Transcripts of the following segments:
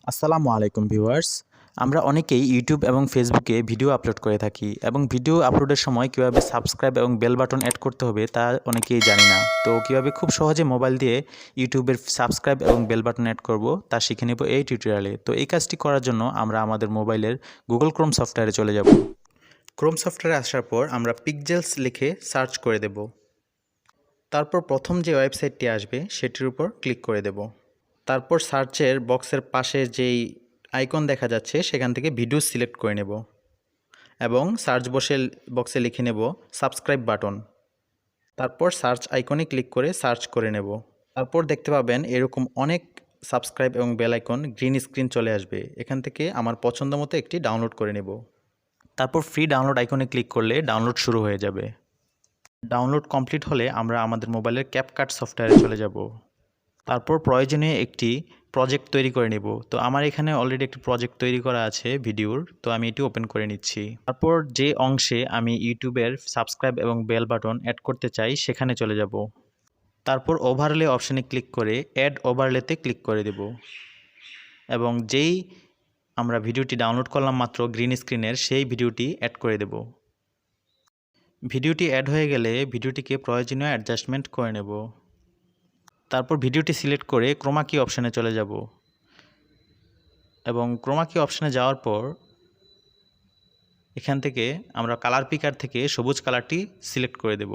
আসসালামু আলাইকুম ভিউয়ার্স। আমরা অনেকেই ইউটিউব এবং ফেসবুকে ভিডিও আপলোড করে থাকি এবং ভিডিও আপলোডের সময় কীভাবে সাবস্ক্রাইব এবং বেল বাটন অ্যাড করতে হবে তা অনেকেই জানি না। তো কীভাবে খুব সহজে মোবাইল দিয়ে ইউটিউবের সাবস্ক্রাইব এবং বেল বাটন অ্যাড করব তা শিখে নেব এই টিউটোরিয়ালে। তো এই কাজটি করার জন্য আমরা আমাদের মোবাইলের গুগল ক্রোম সফটওয়্যারে চলে যাব। ক্রোম সফটওয়্যারে আসার পর আমরা পিক্সেলস লিখে সার্চ করে দেব। তারপর প্রথম যে ওয়েবসাইটটি আসবে সেটির উপর ক্লিক করে দেব। তারপর সার্চের বক্সের পাশে যেই আইকন দেখা যাচ্ছে সেখান থেকে ভিডিও সিলেক্ট করে নেব এবং সার্চ বক্সে লিখে নেব সাবস্ক্রাইব বাটন। তারপর সার্চ আইকনে ক্লিক করে সার্চ করে নেব। তারপর দেখতে পাবেন এরকম অনেক সাবস্ক্রাইব এবং বেল আইকন গ্রিন স্ক্রিন চলে আসবে। এখান থেকে আমার পছন্দ মতো একটি ডাউনলোড করে নেব। তারপর ফ্রি ডাউনলোড আইকনে ক্লিক করলে ডাউনলোড শুরু হয়ে যাবে। ডাউনলোড কমপ্লিট হলে আমরা আমাদের মোবাইলের ক্যাপকাট সফটওয়্যারে চলে যাব। তারপর প্রয়োজনীয় একটি প্রজেক্ট তৈরি করে নেব। তো আমার এখানে অলরেডি একটি প্রজেক্ট তৈরি করা আছে ভিডিওর, তো আমি এটি ওপেন করে নিচ্ছি। তারপর যে অংশে আমি ইউটিউবের সাবস্ক্রাইব এবং বেল বাটন অ্যাড করতে চাই সেখানে চলে যাব। তারপর ওভারলে অপশানে ক্লিক করে অ্যাড ওভারলেতে ক্লিক করে দেব এবং যেই আমরা ভিডিওটি ডাউনলোড করলাম মাত্র গ্রিন স্ক্রিনের সেই ভিডিওটি অ্যাড করে দেব। ভিডিওটি অ্যাড হয়ে গেলে ভিডিওটিকে প্রয়োজনীয় অ্যাডজাস্টমেন্ট করে নেব। তারপর ভিডিওটি সিলেক্ট করে ক্রোমা কি অপশানে চলে যাব এবং ক্রোমা কি অপশানে যাওয়ার পর এখান থেকে আমরা কালার পিকার থেকে সবুজ কালারটি সিলেক্ট করে দেব।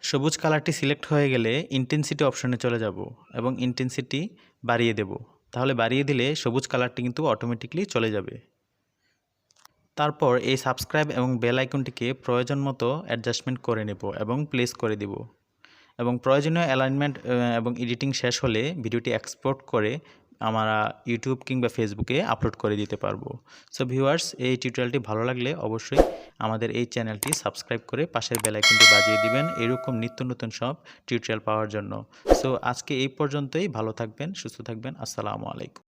সবুজ কালারটি সিলেক্ট হয়ে গেলে ইন্টেন্সিটি অপশানে চলে যাব এবং ইন্টেন্সিটি বাড়িয়ে দেব। তাহলে বাড়িয়ে দিলে সবুজ কালারটি কিন্তু অটোমেটিকলি চলে যাবে। তারপর এই সাবস্ক্রাইব এবং বেল আইকনটিকে প্রয়োজন মতো অ্যাডজাস্টমেন্ট করে নেব এবং প্লেস করে দেব এবং প্রয়োজনীয় অ্যালাইনমেন্ট এবং এডিটিং শেষ হলে ভিডিওটি এক্সপোর্ট করে আমরা ইউটিউব কিংবা ফেসবুকে আপলোড করে দিতে পারবো। সো ভিউয়ার্স, এই টিউটোরিয়ালটি ভালো লাগলে অবশ্যই আমাদের এই চ্যানেলটি সাবস্ক্রাইব করে পাশের বেল আইকনটি বাজিয়ে দিবেন এরকম নিত্য নতুন সব টিউটোরিয়াল পাওয়ার জন্য। সো আজকে এই পর্যন্তই। ভালো থাকবেন, সুস্থ থাকবেন। আসসালামু আলাইকুম।